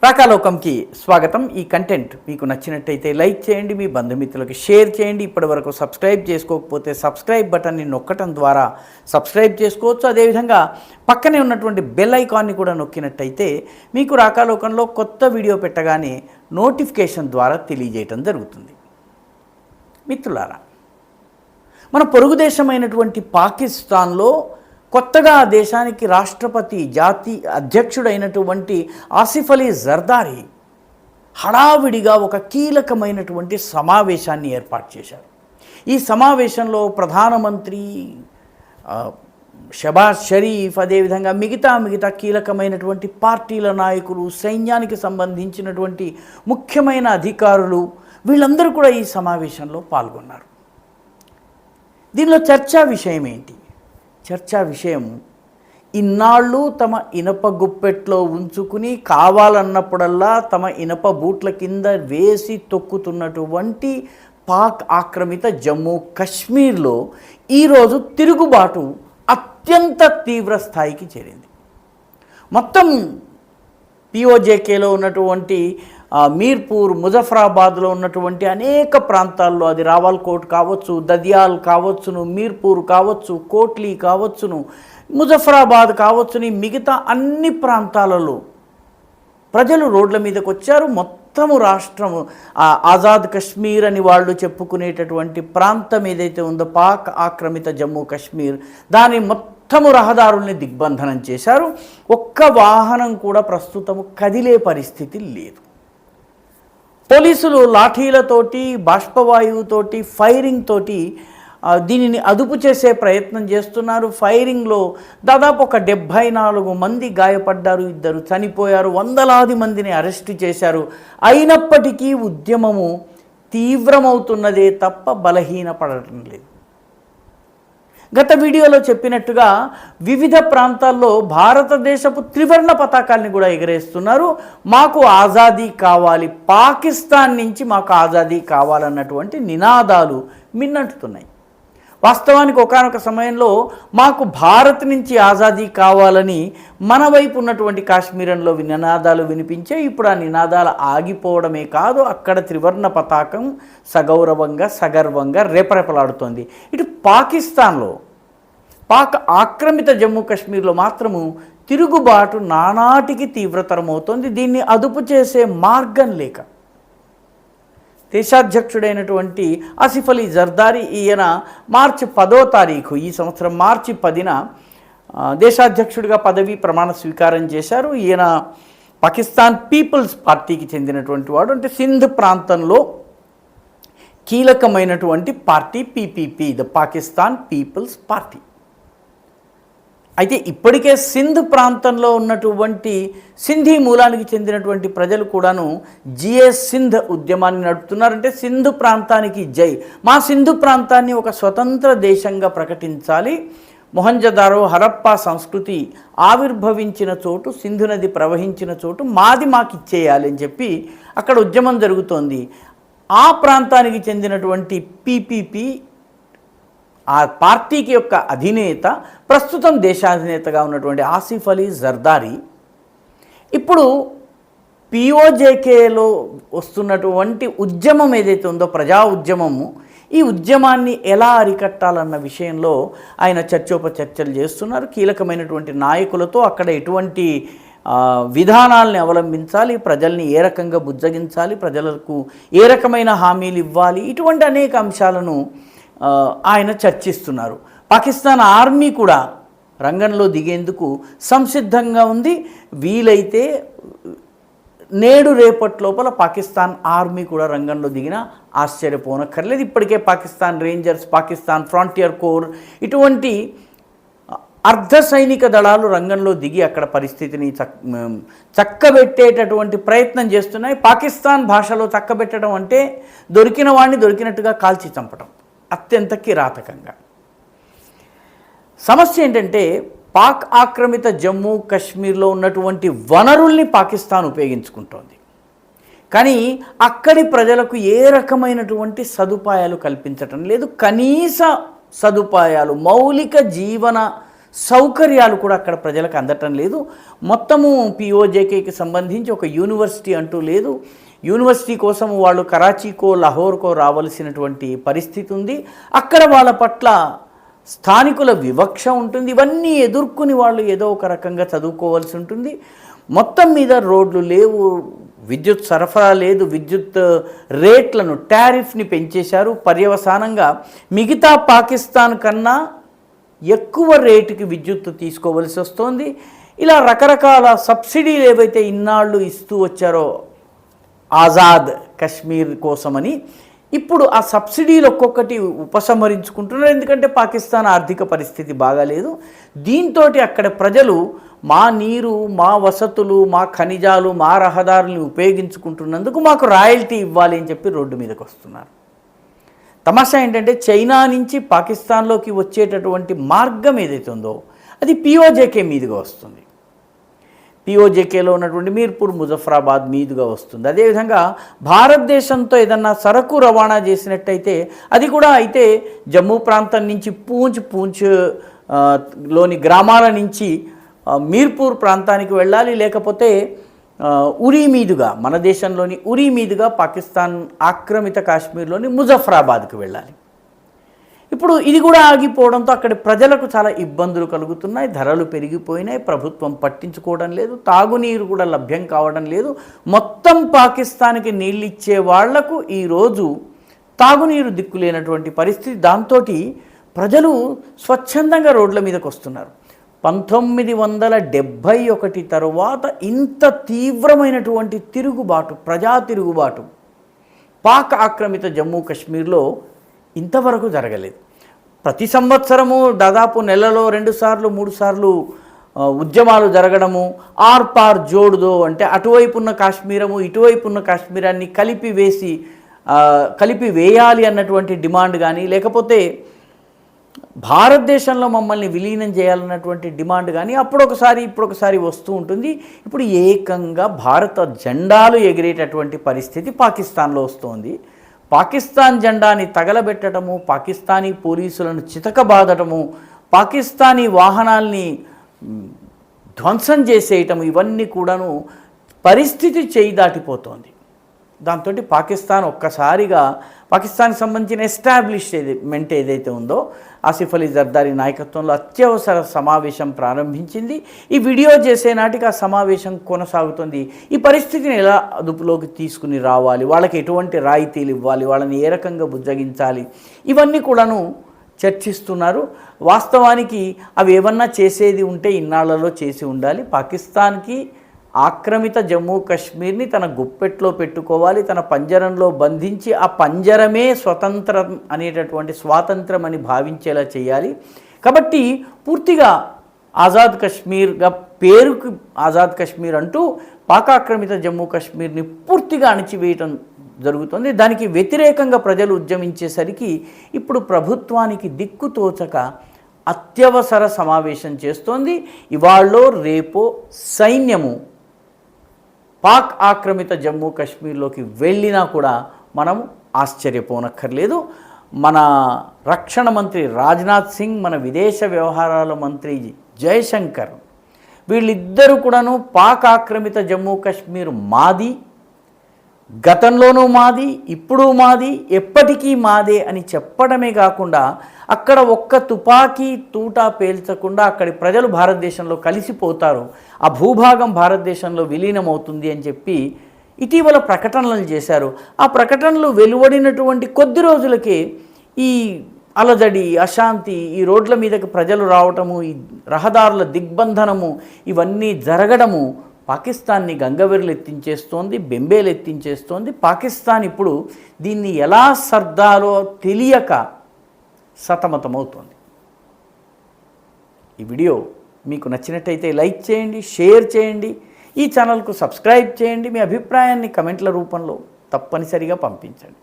రాకాలోకంకి స్వాగతం. ఈ కంటెంట్ మీకు నచ్చినట్టయితే లైక్ చేయండి, మీ బంధుమిత్రులకి షేర్ చేయండి. ఇప్పటివరకు సబ్స్క్రైబ్ చేసుకోకపోతే సబ్స్క్రైబ్ బటన్ని నొక్కటం ద్వారా సబ్స్క్రైబ్ చేసుకోవచ్చు. అదేవిధంగా పక్కనే ఉన్నటువంటి బెల్ ఐకాన్ని కూడా నొక్కినట్టయితే మీకు రాకాలోకంలో కొత్త వీడియో పెట్టగానే నోటిఫికేషన్ ద్వారా తెలియజేయటం జరుగుతుంది. మిత్రులారా, మన పొరుగు దేశమైనటువంటి పాకిస్తాన్లో కొత్తగా ఆ దేశానికి రాష్ట్రపతి జాతీయ అధ్యక్షుడైనటువంటి ఆసిఫ్ అలీ జర్దారీ హడావిడిగా ఒక కీలకమైనటువంటి సమావేశాన్ని ఏర్పాటు చేశారు. ఈ సమావేశంలో ప్రధానమంత్రి షబాజ్ షరీఫ్, అదేవిధంగా మిగతా కీలకమైనటువంటి పార్టీల నాయకులు, సైన్యానికి సంబంధించినటువంటి ముఖ్యమైన అధికారులు వీళ్ళందరూ కూడా ఈ సమావేశంలో పాల్గొన్నారు. దీనిలో చర్చా విషయం ఏంటి? చర్చా విషయం, ఇన్నాళ్ళు తమ ఇనప గుప్పెట్లో ఉంచుకుని కావాలన్నప్పుడల్లా తమ ఇనప బూట్ల కింద వేసి తొక్కుతున్నటువంటి పాక్ ఆక్రమిత జమ్మూ కాశ్మీర్లో ఈరోజు తిరుగుబాటు అత్యంత తీవ్ర స్థాయికి చేరింది. మొత్తం పిఓజేకేలో ఉన్నటువంటి మీర్పూర్, ముజఫరాబాద్లో ఉన్నటువంటి అనేక ప్రాంతాల్లో, అది రావల్కోట్ కావచ్చు, దదియాల్ కావచ్చును, మీర్పూర్ కావచ్చు, కోట్లీ కావచ్చును, ముజఫరాబాద్ కావచ్చుని, మిగతా అన్ని ప్రాంతాలలో ప్రజలు రోడ్ల మీదకి వచ్చారు. మొత్తము రాష్ట్రము ఆజాద్ కశ్మీర్ అని వాళ్ళు చెప్పుకునేటటువంటి ప్రాంతం ఏదైతే ఉందో పాక్ ఆక్రమిత జమ్మూ కాశ్మీర్, దాని మొత్తము రహదారుల్ని దిగ్బంధనం చేశారు. ఒక్క వాహనం కూడా ప్రస్తుతము కదిలే పరిస్థితి లేదు. పోలీసులు లాఠీలతోటి, బాష్పవాయువుతోటి, ఫైరింగ్ తోటి దీనిని అదుపు చేసే ప్రయత్నం చేస్తున్నారు. ఫైరింగ్లో దాదాపు ఒక 74 మంది గాయపడ్డారు, 2 చనిపోయారు, వందలాది మందిని అరెస్టు చేశారు. అయినప్పటికీ ఉద్యమము తీవ్రమవుతున్నదే తప్ప బలహీనపడటం లేదు. గత వీడియోలో చెప్పినట్టుగా వివిధ ప్రాంతాల్లో భారతదేశపు త్రివర్ణ పతాకాల్ని కూడా ఎగరేస్తున్నారు. మాకు ఆజాదీ కావాలి, పాకిస్తాన్ నుంచి మాకు ఆజాదీ కావాలన్నటువంటి నినాదాలు మిన్నట్టుతున్నాయి. వాస్తవానికి ఒకానొక సమయంలో మాకు భారత్ నుంచి ఆజాదీ కావాలని మన వైపు ఉన్నటువంటి కాశ్మీరంలో నినాదాలు వినిపించే. ఇప్పుడు ఆ నినాదాలు ఆగిపోవడమే కాదు, అక్కడ త్రివర్ణ పతాకం సగౌరవంగా సగర్వంగా రేపరేపలాడుతోంది. ఇటు పాకిస్తాన్లో, పాక్ ఆక్రమిత జమ్మూ కాశ్మీర్లో మాత్రము తిరుగుబాటు నానాటికి తీవ్రతరమవుతోంది. దీన్ని అదుపు చేసే మార్గం లేక దేశాధ్యక్షుడైనటువంటి ఆసిఫ్ అలీ జర్దారీ, ఈయన మార్చి 10వ తారీఖు, ఈ సంవత్సరం మార్చి 10న దేశాధ్యక్షుడిగా పదవీ ప్రమాణ స్వీకారం చేశారు. ఈయన పాకిస్తాన్ పీపుల్స్ పార్టీకి చెందినటువంటి వాడు. అంటే సింధ్ ప్రాంతంలో కీలకమైనటువంటి party PPP, the Pakistan peoples party. అయితే ఇప్పటికే సింధ్ ప్రాంతంలో ఉన్నటువంటి సింధీ మూలానికి చెందినటువంటి ప్రజలు కూడాను జిఎస్ సింధ్ ఉద్యమాన్ని నడుపుతున్నారంటే సింధు ప్రాంతానికి జై, మా సింధు ప్రాంతాన్ని ఒక స్వతంత్ర దేశంగా ప్రకటించాలి, మొహంజదారో హరప్పా సంస్కృతి ఆవిర్భవించిన చోటు, సింధు నది ప్రవహించిన చోటు మాది మాకు ఇచ్చేయాలి అని చెప్పి అక్కడ ఉద్యమం జరుగుతోంది. ఆ ప్రాంతానికి చెందినటువంటి పీపీపీ, ఆ పార్టీకి యొక్క అధినేత, ప్రస్తుతం దేశాధినేతగా ఉన్నటువంటి ఆసిఫ్ అలీ జర్దారీ ఇప్పుడు పిఓజేకేలో వస్తున్నటువంటి ఉద్యమం ఏదైతే ఉందో, ప్రజా ఉద్యమము, ఈ ఉద్యమాన్ని ఎలా అరికట్టాలన్న విషయంలో ఆయన చర్చోపచర్చలు చేస్తున్నారు. కీలకమైనటువంటి నాయకులతో అక్కడ ఎటువంటి విధానాలని అవలంబించాలి, ప్రజల్ని ఏ రకంగా బుజ్జగించాలి, ప్రజలకు ఏ రకమైన హామీలు ఇవ్వాలి, ఇటువంటి అనేక అంశాలను ఆయన చర్చిస్తున్నారు. పాకిస్తాన్ ఆర్మీ కూడా రంగంలో దిగేందుకు సంసిద్ధంగా ఉంది. వీలైతే నేడు రేపటి లోపల పాకిస్తాన్ ఆర్మీ కూడా రంగంలో దిగినా ఆశ్చర్యపోనక్కర్లేదు. ఇప్పటికే Pakistan Rangers, Pakistan frontier core ఇటువంటి అర్ధ సైనిక దళాలు రంగంలో దిగి అక్కడ పరిస్థితిని చక్కబెట్టేటటువంటి ప్రయత్నం చేస్తున్నాయి. పాకిస్తాన్ భాషలో చక్కబెట్టడం అంటే దొరికిన వాడిని దొరికినట్టుగా కాల్చి చంపడం, అత్యంత కిరాతకంగా. సమస్య ఏంటంటే పాక్ ఆక్రమిత జమ్మూ కాశ్మీర్లో ఉన్నటువంటి వనరుల్ని పాకిస్తాన్ ఉపయోగించుకుంటోంది. కానీ అక్కడి ప్రజలకు ఏ రకమైనటువంటి సదుపాయాలు కల్పించటం లేదు. కనీస సదుపాయాలు, మౌలిక జీవన సౌకర్యాలు కూడా అక్కడ ప్రజలకు అందటం లేదు. మొత్తము పిఓజేకేకి సంబంధించి ఒక యూనివర్సిటీ అంటూ లేదు. యూనివర్సిటీ కోసం వాళ్ళు కరాచీకో లాహోర్కో రావాల్సినటువంటి పరిస్థితి ఉంది. అక్కడ వాళ్ళ పట్ల స్థానికుల వివక్ష ఉంటుంది. ఇవన్నీ ఎదుర్కొని వాళ్ళు ఏదో ఒక రకంగా చదువుకోవాల్సి ఉంటుంది. మొత్తం మీద రోడ్లు లేవు, విద్యుత్ సరఫరా లేదు, విద్యుత్ రేట్లను టారిఫ్ని పెంచేశారు. పర్యవసానంగా మిగతా పాకిస్తాన్ కన్నా ఎక్కువ రేటుకి విద్యుత్ తీసుకోవలసి వస్తుంది. ఇలా రకరకాల సబ్సిడీలు ఏవైతే ఇన్నాళ్ళు ఇస్తూ వచ్చారో ఆజాద్ కశ్మీర్ కోసమని, ఇప్పుడు ఆ సబ్సిడీలు ఒక్కొక్కటి ఉపసంహరించుకుంటున్నారు. ఎందుకంటే పాకిస్తాన్ ఆర్థిక పరిస్థితి బాగాలేదు. దీంతో అక్కడ ప్రజలు మా నీరు, మా వసతులు, మా ఖనిజాలు, మా రహదారులను ఉపయోగించుకుంటున్నందుకు మాకు రాయల్టీ ఇవ్వాలి అని చెప్పి రోడ్డు మీదకి వస్తున్నారు. తమాషా ఏంటంటే చైనా నుంచి పాకిస్తాన్లోకి వచ్చేటటువంటి మార్గం ఏదైతే ఉందో అది పిఓజేకే మీదుగా వస్తుంది. పిఓజేకేలో ఉన్నటువంటి మీర్పూర్ ముజఫరాబాద్ మీదుగా వస్తుంది. అదేవిధంగా భారతదేశంతో ఏదన్నా సరకు రవాణా చేసినట్టయితే అది కూడా అయితే జమ్మూ ప్రాంతం నుంచి పూంచ్ లోని గ్రామాల నుంచి మీర్పూర్ ప్రాంతానికి వెళ్ళాలి, లేకపోతే ఉరీ మీదుగా మన దేశంలోని ఉరీ మీదుగా పాకిస్తాన్ ఆక్రమిత కాశ్మీర్లోని ముజఫరాబాద్కి వెళ్ళాలి. ఇప్పుడు ఇది కూడా ఆగిపోవడంతో అక్కడి ప్రజలకు చాలా ఇబ్బందులు కలుగుతున్నాయి. ధరలు పెరిగిపోయినాయి, ప్రభుత్వం పట్టించుకోవడం లేదు, తాగునీరు కూడా లభ్యం కావడం లేదు. మొత్తం పాకిస్తాన్కి నీళ్ళు ఇచ్చే వాళ్లకు ఈరోజు తాగునీరు దిక్కులేనటువంటి పరిస్థితి. దాంతో ప్రజలు స్వచ్ఛందంగా రోడ్ల మీదకి వస్తున్నారు. 1971 తరువాత ఇంత తీవ్రమైనటువంటి తిరుగుబాటు, ప్రజా తిరుగుబాటు పాక్ ఆక్రమిత జమ్మూ కాశ్మీర్లో ఇంతవరకు జరగలేదు. ప్రతి సంవత్సరము దాదాపు నెలలో 2 సార్లు 3 సార్లు ఉద్యమాలు జరగడము, ఆర్ పార్ జోడ్దో అంటే అటువైపు ఉన్న కాశ్మీరము ఇటువైపు ఉన్న కాశ్మీరాన్ని కలిపి వేయాలి అన్నటువంటి డిమాండ్ కానీ, లేకపోతే భారతదేశంలో మమ్మల్ని విలీనం చేయాలన్నటువంటి డిమాండ్ కానీ అప్పుడొకసారి ఇప్పుడొకసారి వస్తూ ఉంటుంది. ఇప్పుడు ఏకంగా భారత జెండాలు ఎగిరేటటువంటి పరిస్థితి పాకిస్తాన్లో వస్తోంది. పాకిస్తాన్ జెండాని తగలబెట్టడము, పాకిస్తానీ పోలీసులను చితకబాదటము, పాకిస్తానీ వాహనాల్ని ధ్వంసం చేసేయటము, ఇవన్నీ కూడాను పరిస్థితి చేయి దాటిపోతోంది. దాంతో పాకిస్తాన్ ఒక్కసారిగా పాకిస్తాన్కి సంబంధించిన ఎస్టాబ్లిష్మెంట్ ఏదైతే ఉందో ఆసిఫ్ అలీ జర్దారీ నాయకత్వంలో అత్యవసర సమావేశం ప్రారంభించింది. ఈ వీడియో చేసే నాటికి ఆ సమావేశం కొనసాగుతుంది. ఈ పరిస్థితిని ఎలా అదుపులోకి తీసుకుని రావాలి, వాళ్ళకి ఎటువంటి రాయితీలు ఇవ్వాలి, వాళ్ళని ఏ రకంగా బుజ్జగించాలి, ఇవన్నీ కూడాను చర్చిస్తున్నారు. వాస్తవానికి అవి ఏమన్నా చేసేది ఉంటే ఇన్నాళ్లలో చేసి ఉండాలి. పాకిస్తాన్కి ఆక్రమిత జమ్మూ కాశ్మీర్ని తన గుప్పెట్లో పెట్టుకోవాలి, తన పంజరంలో బంధించి ఆ పంజరమే స్వతంత్రం అనేటటువంటి స్వాతంత్రం అని భావించేలా చేయాలి. కాబట్టి పూర్తిగా ఆజాద్ కాశ్మీర్గా పేరుకు ఆజాద్ కాశ్మీర్ అంటూ పాక్ ఆక్రమిత జమ్మూ కాశ్మీర్ని పూర్తిగా అణిచివేయటం జరుగుతుంది. దానికి వ్యతిరేకంగా ప్రజలు ఉద్యమించేసరికి ఇప్పుడు ప్రభుత్వానికి దిక్కుతోచక అత్యవసర సమావేశం చేస్తోంది. ఇవాళ్ళో రేపో సైన్యము పాక్ ఆక్రమిత జమ్మూ కాశ్మీర్లోకి వెళ్ళినా కూడా మనం ఆశ్చర్యపోనక్కర్లేదు. మన రక్షణ మంత్రి రాజ్నాథ్ సింగ్, మన విదేశ వ్యవహారాల మంత్రి జయశంకర్, వీళ్ళిద్దరూ కూడాను పాక్ ఆక్రమిత జమ్మూ కాశ్మీర్ మాది, గతంలోనూ మాది, ఇప్పుడు మాది, ఎప్పటికీ మాదే అని చెప్పడమే కాకుండా అక్కడ ఒక్క తుపాకీ తూటా పేల్చకుండా అక్కడి ప్రజలు భారతదేశంలో కలిసిపోతారు, ఆ భూభాగం భారతదేశంలో విలీనమవుతుంది అని చెప్పి ఇటీవల ప్రకటనలు చేశారు. ఆ ప్రకటనలు వెలువడినటువంటి కొద్ది రోజులకే ఈ అలజడి, అశాంతి, ఈ రోడ్ల మీదకి ప్రజలు రావటము, ఈ రహదారుల దిగ్బంధనము, ఇవన్నీ జరగడము పాకిస్తాన్ని గంగవెర్లు ఎత్తించేస్తోంది, బెంబేలు ఎత్తించేస్తోంది. పాకిస్తాన్ ఇప్పుడు దీన్ని ఎలా సర్దాలో తెలియక సతమతమవుతోంది. ఈ వీడియో మీకు నచ్చినట్టయితే లైక్ చేయండి, షేర్ చేయండి, ఈ ఛానల్కు సబ్స్క్రైబ్ చేయండి. మీ అభిప్రాయాన్ని కమెంట్ల రూపంలో తప్పనిసరిగా పంపించండి.